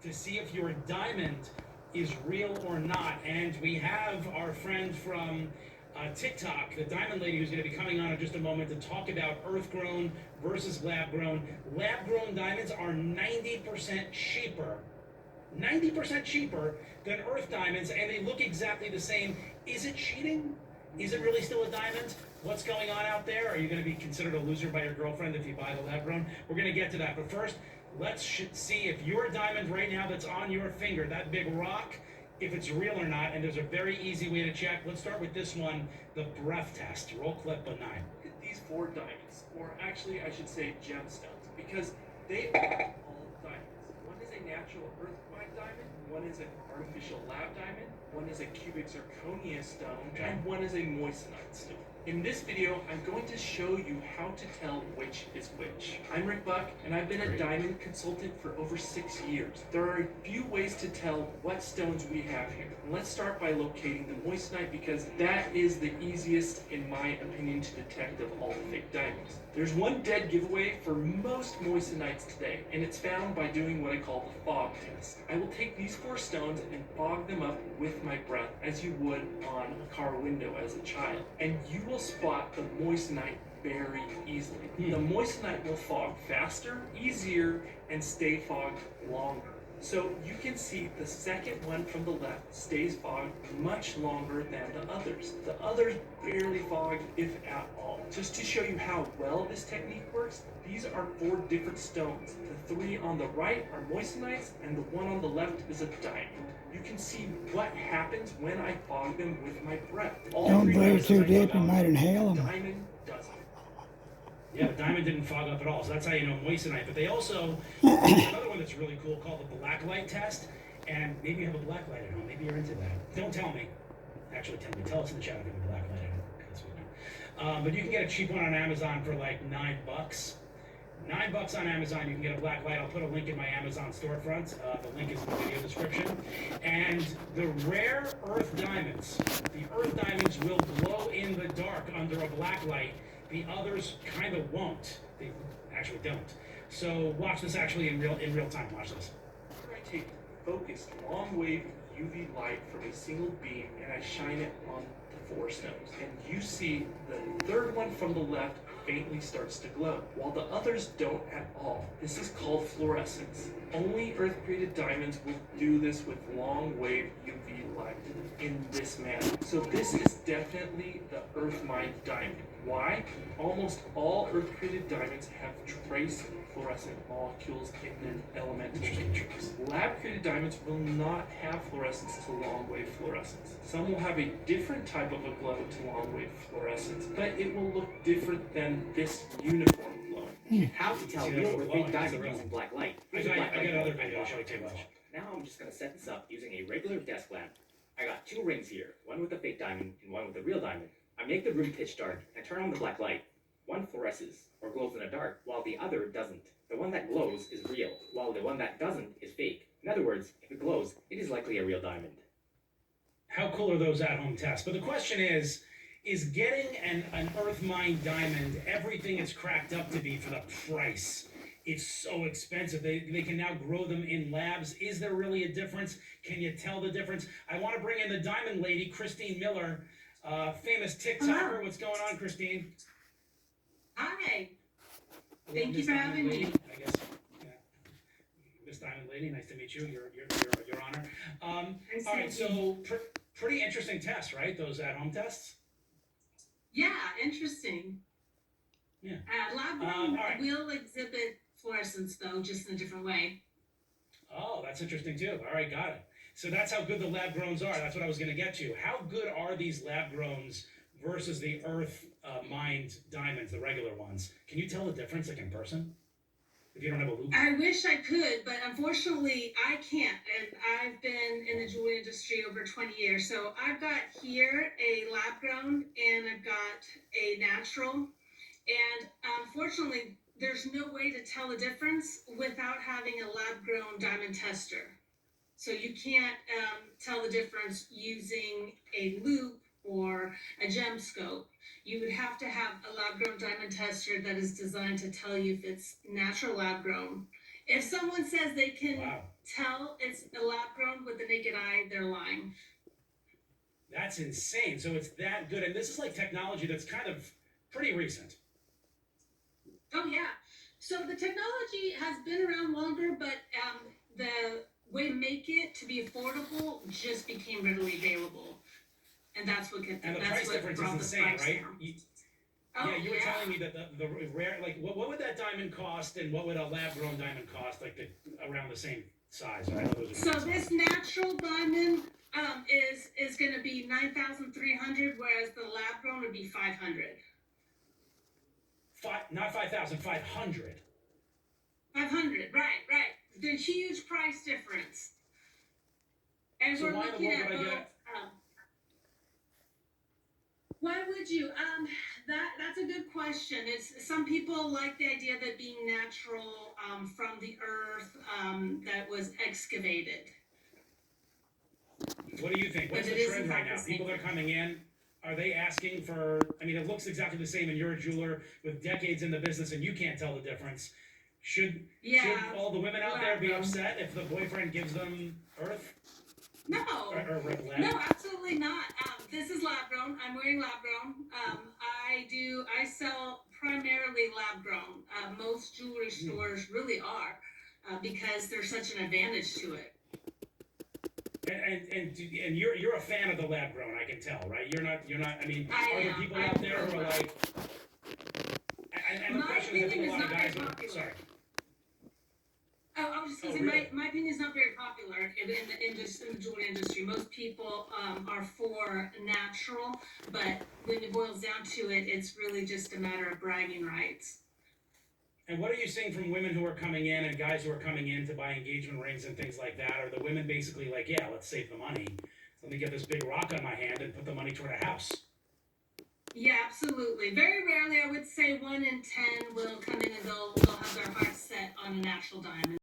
to see if your diamond is real or not. And we have our friend from TikTok, the Diamond Lady, who's going to be coming on in just a moment to talk about earth-grown versus lab-grown. Lab-grown diamonds are 90% cheaper. 90% cheaper than earth diamonds, and they look exactly the same. Is it cheating? Is it really still a diamond? What's going on out there? Are you going to be considered a loser by your girlfriend if you buy the lab grown? We're going to get to that. But first, let's see if your diamond right now that's on your finger, that big rock, if it's real or not. And there's a very easy way to check. Let's start with this one, the breath test. Roll clip but 9. Look at these 4 diamonds, or actually I should say gemstones, because they are all diamonds. One is a natural earth mined diamond, one is an artificial lab diamond, one is a cubic zirconia stone, and one is a moissanite stone. In this video, I'm going to show you how to tell which is which. I'm Rick Buck, and I've been a diamond consultant for over 6 years. There are a few ways to tell what stones we have here. And let's start by locating the moissanite, because that is the easiest, in my opinion, to detect of all the fake diamonds. There's one dead giveaway for most moissanites today, and it's found by doing what I call the fog test. I will take these 4 stones and fog them up with my breath, as you would on a car window as a child. And you will spot the moissanite very easily. The moissanite will fog faster, easier, and stay fogged longer. So you can see the second one from the left stays fogged much longer than the others. The others barely fog, if at all. Just to show you how well this technique works, these are 4 different stones. The 3 on the right are moissanites, and the one on the left is a diamond. You can see what happens when I fog them with my breath. Don't breathe too deep, you might inhale them. Diamond doesn't. Yeah, the diamond didn't fog up at all, so that's how you know moissanite. But they also, another one that's really cool called the black light test. And maybe you have a black light at home. Maybe you're into that. Don't tell me. Actually, tell us in the chat if you have a black light at home, because we know. But you can get a cheap one on Amazon for like $9. $9 on Amazon, you can get a black light. I'll put a link in my Amazon storefront. The link is in the video description. And the rare earth diamonds, the earth diamonds will glow in the dark under a black light. The others kind of won't. They actually don't. So watch this actually in real time. Watch this. I take focused long wave UV light from a single beam and I shine it on the 4 stones. And you see the third one from the left faintly starts to glow, while the others don't at all. This is called fluorescence. Only earth-created diamonds will do this with long-wave UV light in this manner. So this is definitely the earth-mined diamond. Why? Almost all earth-created diamonds have trace fluorescent molecules in their elemental matrix. Lab-created diamonds will not have fluorescence to long-wave fluorescence. Some will have a different type of a glow to long-wave fluorescence, but it will look different than this uniform glow. How to tell real or fake diamond using black light. I got another video I'll show you too. Now I'm just going to set this up using a regular desk lamp. I got 2 rings here, one with a fake diamond and one with a real diamond. I make the room pitch dark and turn on the black light. One fluoresces, or glows in the dark, while the other doesn't. The one that glows is real, while the one that doesn't is fake. In other words, if it glows, it is likely a real diamond. How cool are those at-home tests? But the question is getting an earth-mined diamond everything it's cracked up to be for the price? It's so expensive. They can now grow them in labs. Is there really a difference? Can you tell the difference? I want to bring in the Diamond Lady, Christine Miller, famous TikToker. Hello. What's going on, Christine? Hi. Thank you for having me. I guess. Yeah. Miss Diamond Lady, nice to meet you. Your honor. Nice All to right, meet so pretty interesting tests, right? Those at-home tests. Yeah, interesting. Yeah. Lab all right. will exhibit fluorescence though, just in a different way. Oh, that's interesting too. All right, got it. So that's how good the lab growns are. That's what I was going to get to. How good are these lab growns versus the earth mined diamonds, the regular ones? Can you tell the difference, like in person, if you don't have a loop? I wish I could, but unfortunately I can't. And I've been in the jewelry industry over 20 years. So I've got here a lab grown and I've got a natural. And unfortunately, there's no way to tell the difference without having a lab grown diamond tester. So you can't tell the difference using a loop or a gem scope. You would have to have a lab-grown diamond tester that is designed to tell you if it's natural lab-grown. If someone says they can Wow. tell it's a lab grown with the naked eye, they're lying. That's insane. So it's that good, and this is like technology that's kind of pretty recent. Oh yeah. So the technology has been around longer, but the way to make it to be affordable just became readily available, and that's what And the that's price what difference is brought the insane, price right? down. Yeah, you were telling me that the rare, like, what would that diamond cost, and what would a lab-grown diamond cost, like around the same size? I know those are So this natural diamond is going to be 9,300, whereas the lab grown would be 500. Not 5,000, 500. 500, right. The huge price difference. And So we're why in the looking world at would I both. get? Why would you? That's a good question. It's some people like the idea of it being natural from the earth that was excavated. What do you think? What's But the it is, trend in right fact, now? the same People are thing. coming in. Are they asking for? I mean, it looks exactly the same, and you're a jeweler with decades in the business, and you can't tell the difference. Should all the women out there be lab-grown. upset if the boyfriend gives them earth No. or lead? No, absolutely not. This is lab grown. I'm wearing lab grown. I sell primarily lab grown. Most jewelry stores really are because there's such an advantage to it. And you're a fan of the lab grown, I can tell, right? You're not. I mean, I are there am. people I out there who are am. like? And the My question is, I think opinion a is lot of not guys. very popular. Sorry. Oh, I was just gonna Oh, say, really? my opinion is not very popular in the jewelry industry. Most people are for natural, but when it boils down to it, it's really just a matter of bragging rights. And what are you seeing from women who are coming in and guys who are coming in to buy engagement rings and things like that? Are the women basically like, yeah, let's save the money. Let me get this big rock on my hand and put the money toward a house? Yeah, absolutely. Very rarely, I would say 1 in 10 will come in and they'll have their heart set on a natural diamond.